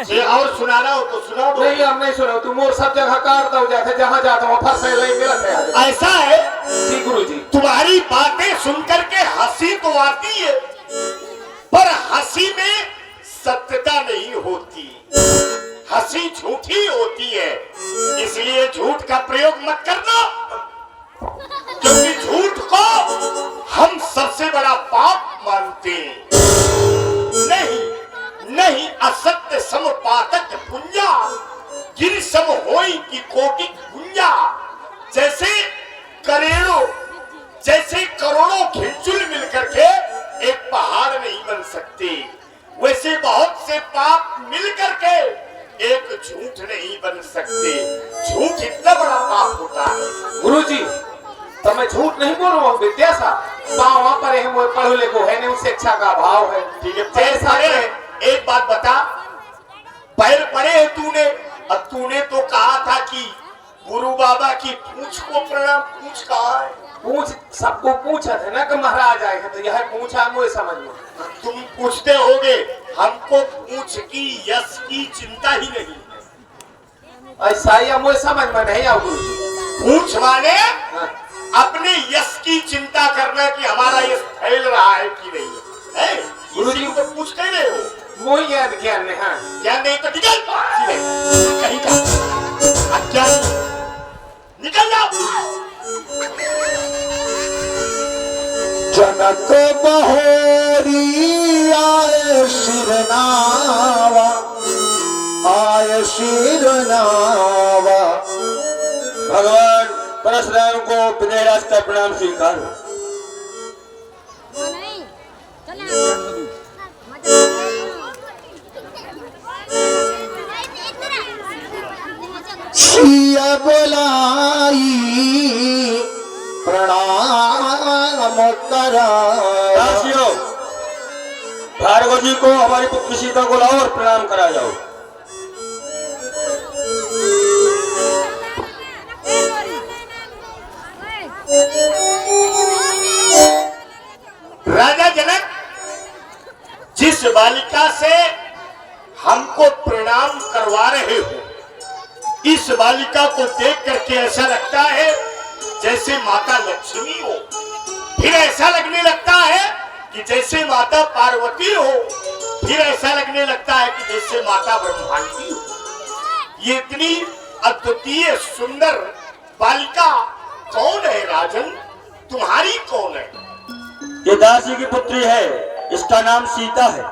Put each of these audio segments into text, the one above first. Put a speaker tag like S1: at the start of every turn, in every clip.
S1: ये और सुनाना हो तो सुना दो।
S2: नहीं हम नहीं सुना, तू मोर सब जगह काट दो, जाते जहाँ जाता हूँ फंसे ले मिलत है।
S1: ऐसा है
S2: जी गुरुजी,
S1: तुम्हारी बातें सुनकर के हंसी तो आती है, पर हंसी में सत्यता नहीं होती, हंसी झूठी होती है। इसलिए झूठ का प्रयोग मत करना, क्योंकि झूठ को हम सबसे बड़ा पाप मानते हैं। नहीं नहीं, असत्य सम पातक पुण्या, गिर सम होई की कोटि पुण्या। जैसे करोड़ों खिंचुल मिलकर के एक पहाड़ नहीं बन सकते, वैसे बहुत से पाप मिलकर के एक झूठ नहीं बन सकते। झूठ इतना बड़ा पाप होता है।
S2: गुरुजी तो मैं झूठ नहीं बोल रहा हूँ, विद्या सा वहाँ पर है, वो पढ़ो लिखो है नहीं, शिक्षा का अभाव है।
S1: ठीक है, जैसा है। एक बात बता, पैर पड़े है तूने, अब तूने तो कहा था कि गुरु बाबा की पूंछ को प्रणाम। पूंछ कहा है?
S2: पूछ सबको पूछा था ना कि महाराज आए हैं, तो यह पूछा मुझे समझ में।
S1: तुम पूछते होगे, हमको पूंछ की यश की चिंता ही नहीं है।
S2: ऐसा ही मुझे समझ में नहीं आओ गुरुजी।
S1: पूंछ माने अपने यश की चिंता करना कि हमारा यश फैल रहा है कि नहीं है। गुरुजी को पूछते नहीं हो,
S2: वो याद ज्ञान नहीं है,
S1: ज्ञान नहीं तो निकल कहीं का अज्ञान, निकल जाओ।
S3: जनक बहोरी आए शिरनावा, आए शिरनावा।
S4: भगवान परशुराम को विनय रास्ता प्रणाम स्वीकार हो।
S3: सिया बोलाई प्रणाम कराया।
S4: दासियों, भार्गव जी को हमारी पुत्री सीता को लाओ और प्रणाम करा जाओ।
S1: राजा जनक, जिस बालिका से हमको प्रणाम करवा रहे हो, इस बालिका को देख करके ऐसा लगता है जैसे माता लक्ष्मी हो, फिर ऐसा लगने लगता है कि जैसे माता पार्वती हो, फिर ऐसा लगने लगता है कि जैसे माता ब्रह्मांडी हो। ये इतनी अद्वितीय सुंदर बालिका कौन है राजन? तुम्हारी कौन है?
S4: ये दासी की पुत्री है, इसका नाम सीता है।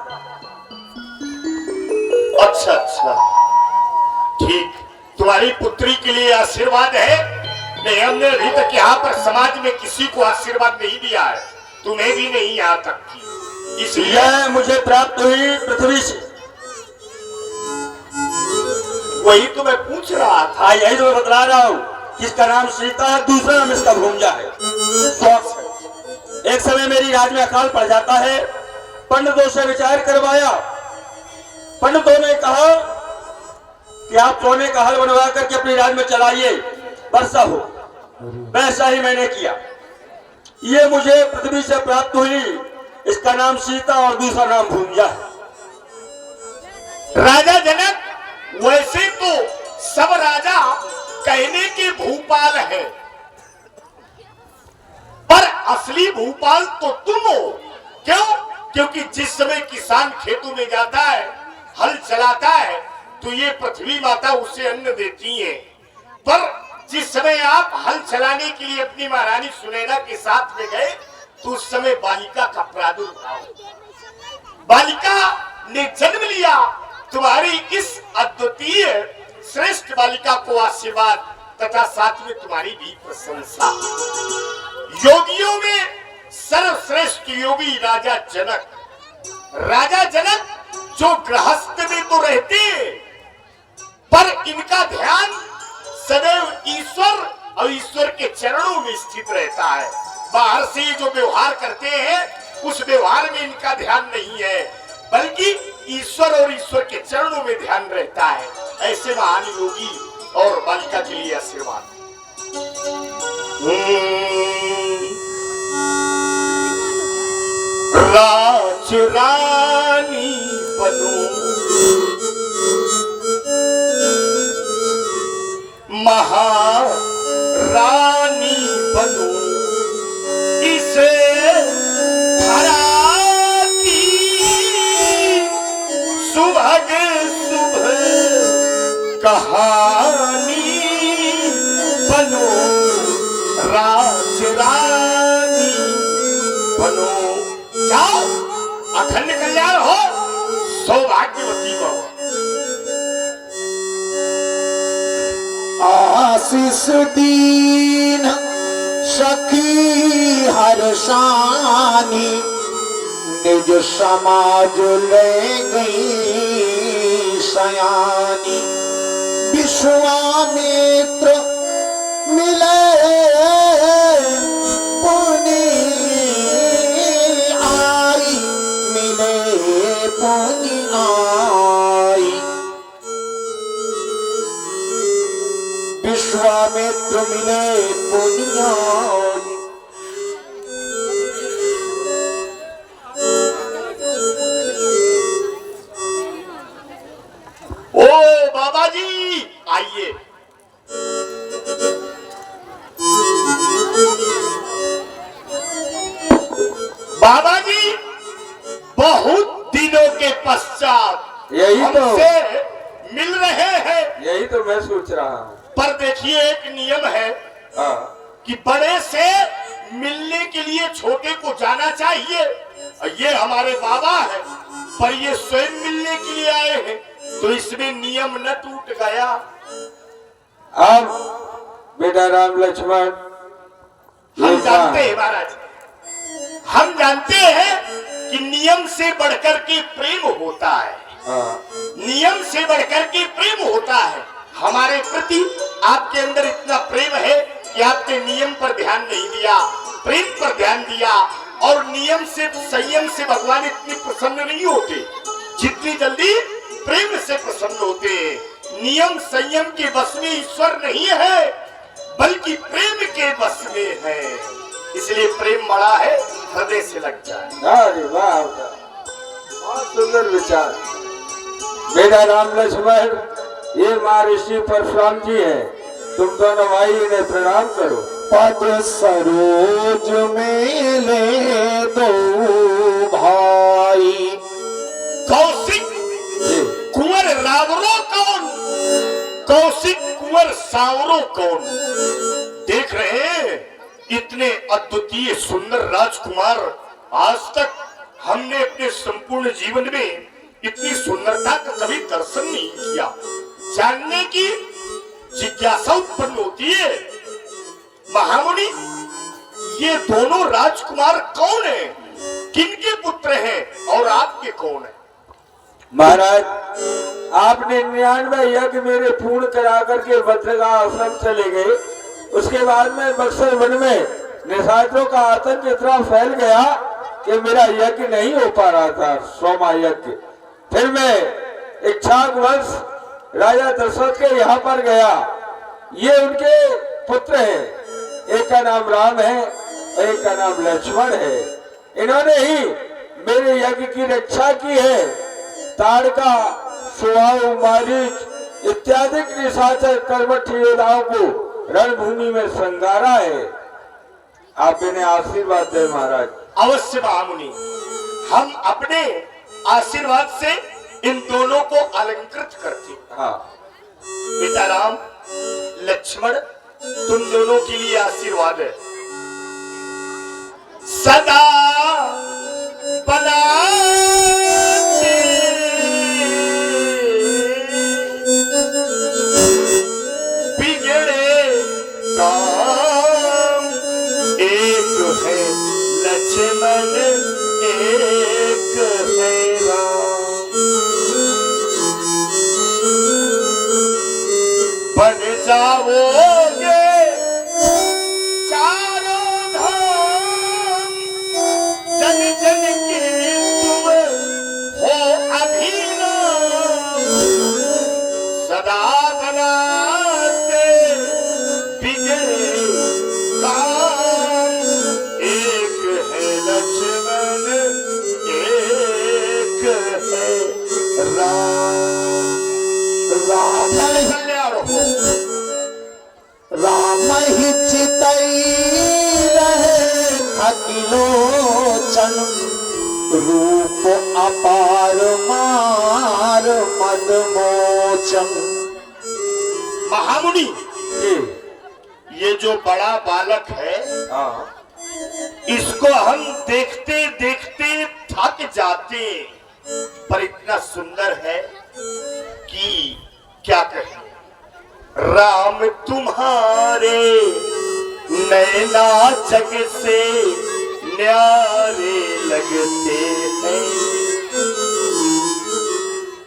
S1: अच्छा अच्छा, ठीक। तुम्हारी पुत्री के लिए आशीर्वाद है। नहीं, हमने अभी तक यहाँ पर समाज में किसी को आशीर्वाद नहीं दिया है, तुम्हें भी नहीं यहाँ तक की। इसलिए
S4: यह मुझे प्राप्त हुई पृथ्वी से।
S1: वही तो मैं पूछ रहा था।
S4: यही तो मैं बतला रहा हूँ, इसका नाम सीता है, दूसरा नाम इसका भूंजा है। एक समय मेरी राज में अकाल पड़ जाता है, पंडितों से विचार करवाया। पंडितों ने कहा कि आप सोने का हल बनवा करके अपनी राज में चलाइए, वर्षा हो। वैसा ही मैंने किया। ये मुझे पृथ्वी से प्राप्त हुई, इसका नाम सीता और दूसरा नाम भूंजा है।
S1: राजा जनक, वैसे तो सब राजा कहने के भूपाल है, पर असली भूपाल तो तुम हो। क्यों? क्योंकि जिस समय किसान खेतों में जाता है, हल चलाता है, तो ये पृथ्वी माता उसे अन्न देती है। पर जिस समय आप हल चलाने के लिए अपनी महारानी सुनैना के साथ में गए, तो उस समय बालिका का प्रादुर्भाव, बालिका ने जन्म लिया। तुम्हारी इस अद्वितीय श्रेष्ठ बालिका को आशीर्वाद तथा साथ में तुम्हारी भी प्रशंसा। योगियों में सर्वश्रेष्ठ योगी राजा जनक। राजा जनक जो गृहस्थ में तो रहते, पर इनका ध्यान सदैव ईश्वर और ईश्वर के चरणों में स्थित रहता है। बाहर से जो व्यवहार करते हैं, उस व्यवहार में इनका ध्यान नहीं है, बल्कि ईश्वर और ईश्वर के चरणों में ध्यान रहता है। ऐसे महान योगी और बालिका के लिए आशीर्वाद। राज रानी बनूं, कहानी बनो, राज रानी बनो। जाओ, अखंड कल्याण हो, सौभाग्यवती हो।
S3: आशीष दीन सखी हर्षानी, निज समाज ले गई सयानी। विश्वामित्र मिले पुनि आई, मिले पुनि आई। विश्वामित्र मिले पुनि आई।
S1: ओ बाबा जी आइए। बाबा जी बहुत दिनों के पश्चात
S4: यही तो
S1: हमसे मिल रहे हैं।
S4: यही तो मैं सोच रहा हूँ।
S1: पर देखिए, एक नियम है
S4: हाँ,
S1: कि बड़े से मिलने के लिए छोटे को जाना चाहिए। ये हमारे बाबा है, पर ये स्वयं मिलने के लिए आए हैं, तो इसमें नियम न टूट गया।
S4: अब बेटा राम लक्ष्मण,
S1: हम जानते हैं महाराज, हम जानते हैं कि नियम से बढ़कर के प्रेम होता है।
S4: हाँ,
S1: नियम से बढ़कर के प्रेम होता है। हमारे प्रति आपके अंदर इतना प्रेम है कि आपने नियम पर ध्यान नहीं दिया, प्रेम पर ध्यान दिया। और नियम से, संयम से भगवान इतनी प्रसन्न नहीं होते जितनी जल्दी प्रेम से प्रसन्न होते हैं। नियम संयम के बस में ईश्वर नहीं है, बल्कि प्रेम के बस में है। इसलिए प्रेम बड़ा है, हृदय से लग जाए।
S4: अरे वाह, बहुत सुंदर विचार। बेटा राम लक्ष्मण, ये महर्षि परशुराम जी हैं, तुम दोनों भाई इन्हें प्रणाम करो।
S3: पद सरोज मेले दो भाई,
S1: कौशिक कुंवर रावरो कौन, कौशिक कुंवर सावरो कौन। देख रहे हैं, इतने अद्वितीय सुंदर राजकुमार आज तक हमने अपने संपूर्ण जीवन में इतनी सुंदरता का कभी दर्शन नहीं किया। जानने की जिज्ञासा उत्पन्न होती है। महामुनि, ये दोनों राजकुमार कौन है, किनके पुत्र हैं और आपके कौन है?
S4: महाराज, आपने 99 यज्ञ मेरे पूर्ण करा करके भद्रगा आश्रम चले गए। उसके बाद में बक्सर वन में निशाचरों का आतंक इतना फैल गया कि मेरा यज्ञ नहीं हो पा रहा था, 100वां यज्ञ। फिर मैं इच्छावश राजा दशरथ के यहाँ पर गया। ये उनके पुत्र हैं, एक का नाम राम है, एक का नाम लक्ष्मण है। इन्होंने ही मेरे यज्ञ की रक्षा की है। ताड़का, सुहाव, मारीच इत्यादि निशाचर कर्मठ योद्धाओं को रणभूमि में संगारा है। आप इन्हें आशीर्वाद दें महाराज।
S1: अवश्य महामुनि, हम अपने आशीर्वाद से इन दोनों को अलंकृत करते।
S4: हाँ,
S1: पिता राम लक्ष्मण, तुम दोनों के लिए आशीर्वाद है। सदा बनाते बिगड़े काम, एक है लक्ष्मण एक है राम। बन जाओगे चारों धाम, जन जन के तुम हो अभिराम। सदा बनाते बिगड़े काम, एक है लक्ष्मण एक है राम।
S3: राम राम ही चितई रहे खकिलोचन, रूप अपार मार मद मोचन।
S2: हाँ
S1: इसको हम देखते देखते थक जाते, पर इतना सुंदर है कि क्या कहें। राम तुम्हारे नैना जग से न्यारे लगते हैं,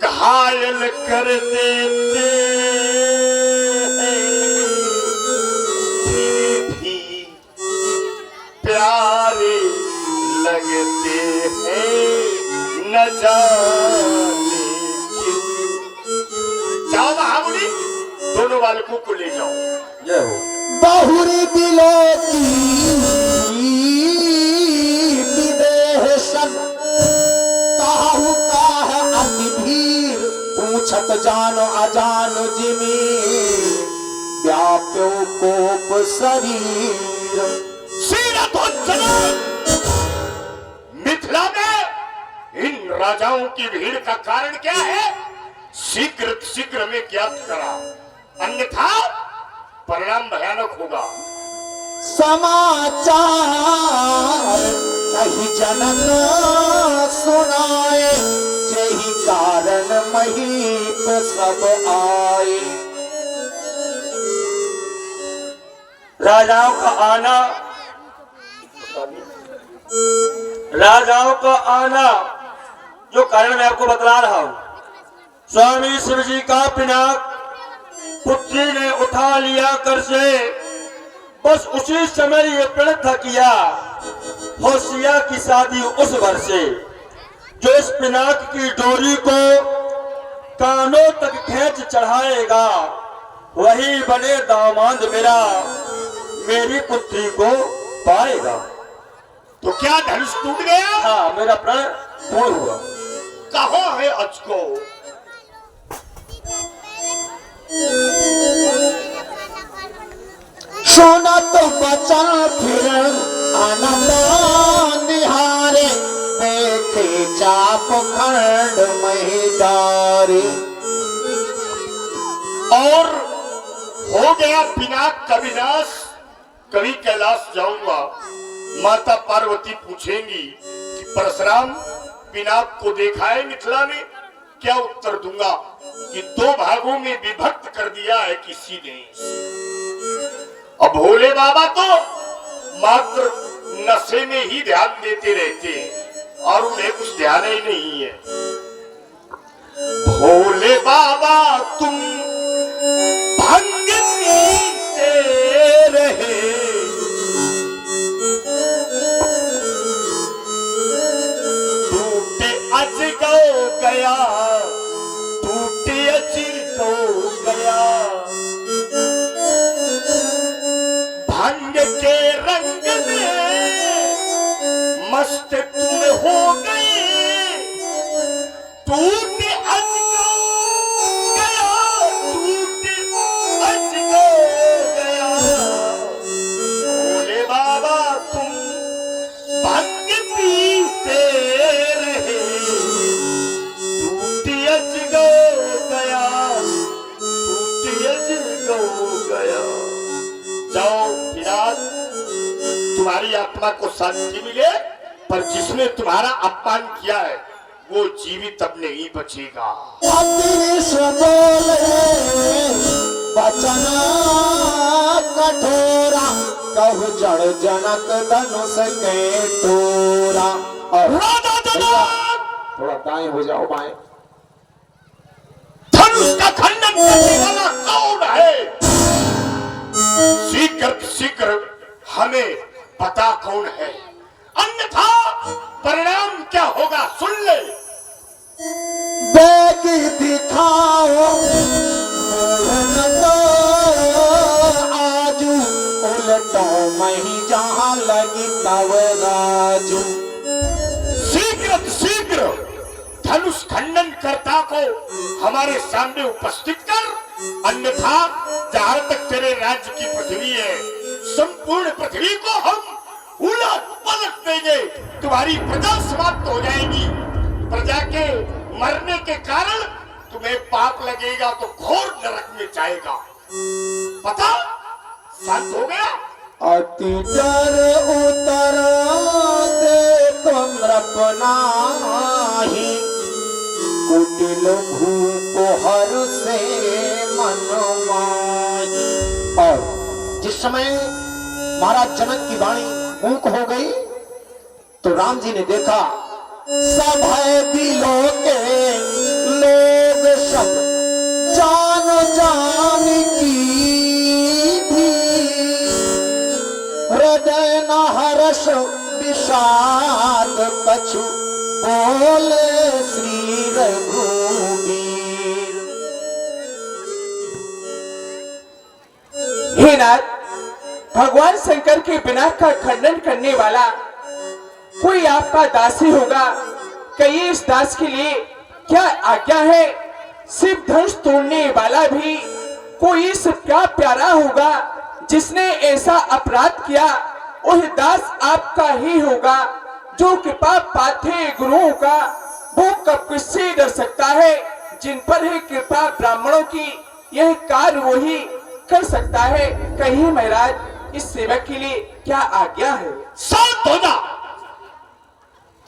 S1: घायल कर देते हैं, फिर भी प्यारे लगते हैं, न जाने क्यों। जाओ महामुनि, दोनों बालकों को ले जाओ।
S2: जय हो।
S3: बहुरी दिलों की विदेशन, काहू का है अति भीर, पूछत जानो अजानो जिमी, व्याप्यो कोप शरीर।
S1: मिथिला में इन राजाओं की भीड़ का कारण क्या है? शीघ्र शीघ्र में ज्ञात करा, अन्यथा परिणाम भयानक होगा।
S3: समाचार कही जनक सुनाए, यही कारण महीप सब आए।
S4: राजाओं का आना जो कारण मैं आपको बतला रहा हूं। स्वामी शिव जी का पिनाक पुत्री ने उठा लिया कर से, बस उसी समय ये प्रण था किया होशिया की शादी उस वर्ष से, जो इस पिनाक की डोरी को कानों तक खींच चढ़ाएगा, वही बने दामाद मेरा, मेरी पुत्री को पाएगा।
S1: तो क्या धनुष टूट गया?
S4: हाँ, मेरा प्रण पूर्ण हुआ।
S1: कहाँ है अजको?
S3: सोना तो बचल फिर आनंद निहारे, देखे चाप खंड महिदारे।
S1: और हो गया पिनाक का विनाश। कभी कैलाश जाऊंगा, माता पार्वती पूछेंगी कि परशुराम पिनाक को देखा है मिथिला में? क्या उत्तर दूंगा कि 2 भागों में विभक्त कर दिया है किसी ने। अब भोले बाबा तो मात्र नशे में ही ध्यान देते रहते हैं और उन्हें कुछ ध्यान ही नहीं है। भोले बाबा तुम भंग पीते रहे, टूटे अजगो गया, टूटे अजगो गया, भंग के रंग में मस्त तुम हो गए, टूटे अजगो गया, टूटे अजगो गया। भोले बाबा तुम भंग पीते रहे, टूटे अजगो गया, टूटे अजगो गया। जाओ विराट, तुम्हारी आत्मा को शांति मिले, पर जिसने तुम्हारा अपमान किया है वो जीवित अब नहीं बचेगा।
S3: अतिश बोले बचन कठोरा, कहु जड़ जनक धनुष के तोरा। और
S1: राजा जनक,
S2: थोड़ा दाएं हो जाओ, बाएं।
S1: धनुष का खंडन करने वाला कौन है? शीघ्र शीघ्र हमें पता कौन है, अन्यथा परिणाम क्या होगा सुन ले।
S3: बेग दिखाओ तो आजू, उलटो मही जहां लगी तव राजू।
S1: शीघ्र शीघ्र धनुष खंडन कर्ता को हमारे सामने उपस्थित कर, अन्यथा जहां तक तेरे राज्य की पृथ्वी है, संपूर्ण पृथ्वी को हम उलट पलट देंगे। तुम्हारी प्रजा समाप्त हो जाएगी। प्रजा के मरने के कारण तुम्हें पाप लगेगा तो घोर नरक में जाएगा। पता? शांत हो गया?
S3: अति डर उतर दे तुम रपनाही, कुटिल भूप हर से मन माही। और जिस समय महाराज जनक की वाणी मूक हो गई तो राम जी ने देखा सब है दिलों के लोग सब जान जान की भी, हृदय न हर्ष विषाद कछु बोले श्री रघुवीर।
S2: हे नाथ, भगवान शंकर के बिना का खंडन करने वाला कोई आपका दासी होगा। कहिए इस दास के लिए क्या आज्ञा है? शिव धनुष तोड़ने वाला भी कोई इस क्या प्यारा होगा जिसने ऐसा अपराध किया। वह दास आपका ही होगा जो कृपा पाथे गुरुओं का, वो कब किससे डर सकता है? जिन पर है कृपा ब्राह्मणों की, यह कार्य वही कर सकता है। कहिए महाराज इस सेवक के लिए क्या आज्ञा है?
S1: शांत हो जा।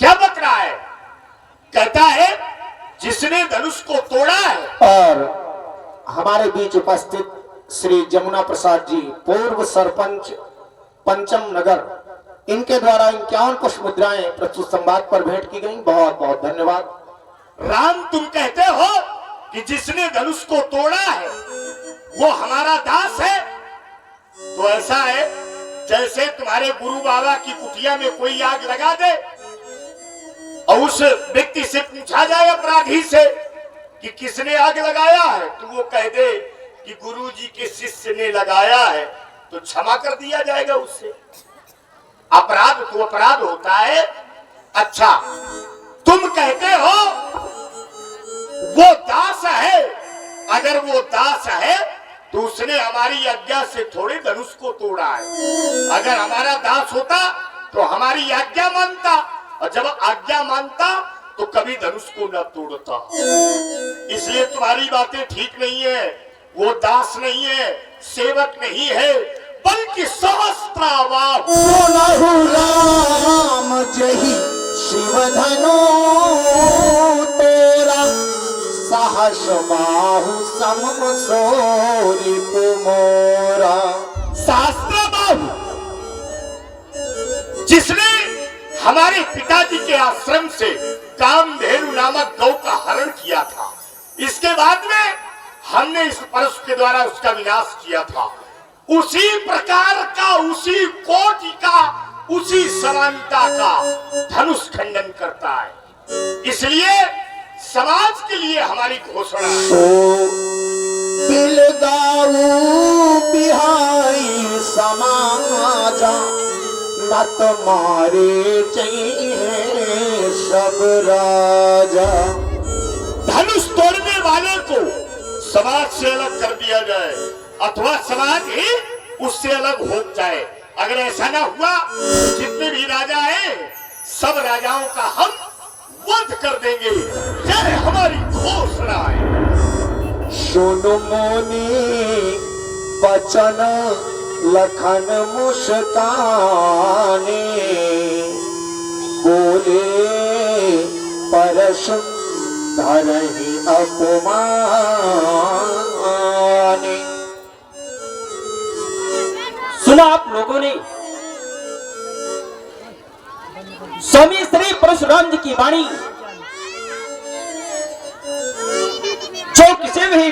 S1: क्या बक रहा है? कहता है जिसने धनुष को तोड़ा है।
S3: और हमारे बीच उपस्थित श्री जमुना प्रसाद जी, पूर्व सरपंच पंचम नगर, इनके द्वारा 51 पुष्प मुद्राएं प्रस्तुत संवाद पर भेंट की गई। बहुत बहुत धन्यवाद।
S1: राम, तुम कहते हो कि जिसने धनुष को तोड़ा है वो हमारा दास है। तो ऐसा है जैसे तुम्हारे गुरु बाबा की कुटिया में कोई आग लगा दे और उस व्यक्ति से पूछा जाए अपराधी से कि किसने आग लगाया है, तो वो कह दे कि गुरुजी के शिष्य ने लगाया है, तो क्षमा कर दिया जाएगा उससे। अपराध तो अपराध होता है। अच्छा, तुम कहते हो वो दास है। अगर वो दास है तो उसने हमारी आज्ञा से थोड़े धनुष को तोड़ा है। अगर हमारा दास होता तो हमारी आज्ञा मानता, और जब आज्ञा मानता तो कभी धनुष को न तोड़ता। इसलिए तुम्हारी बातें ठीक नहीं है। वो दास नहीं है, सेवक नहीं है, बल्कि सहस्त्राबाहु
S3: राम जही शिव धनु तोरा, सहस बाहु सम सोरी मोरा।
S1: सहस्त्राबाहु, जिसने हमारे पिताजी के आश्रम से कामधेनु नामक गौ का हरण किया था, इसके बाद में हमने इस परशु के द्वारा उसका विनाश किया था, उसी प्रकार का, उसी कोटि का, उसी समानता का धनुष खंडन करता है। इसलिए समाज के लिए हमारी घोषणा है।
S3: बिलगाऊ बिहाई समाजा, नत मारे चाहिए सब राजा।
S1: धनुष तोड़ने वाले को समाज से अलग कर दिया जाए अथवा समाज ही उससे अलग हो जाए। अगर ऐसा ना हुआ तो जितने भी राजा हैं सब राजाओं का हम वध कर देंगे। यह हमारी घोषणा है।
S3: सुनु मोनी बचन लखन मुस्काने, बोले परशु धरहि अपमाने।
S4: सुना आप लोगों ने स्वामी श्री परशुराम जी की वाणी, जो किसी भी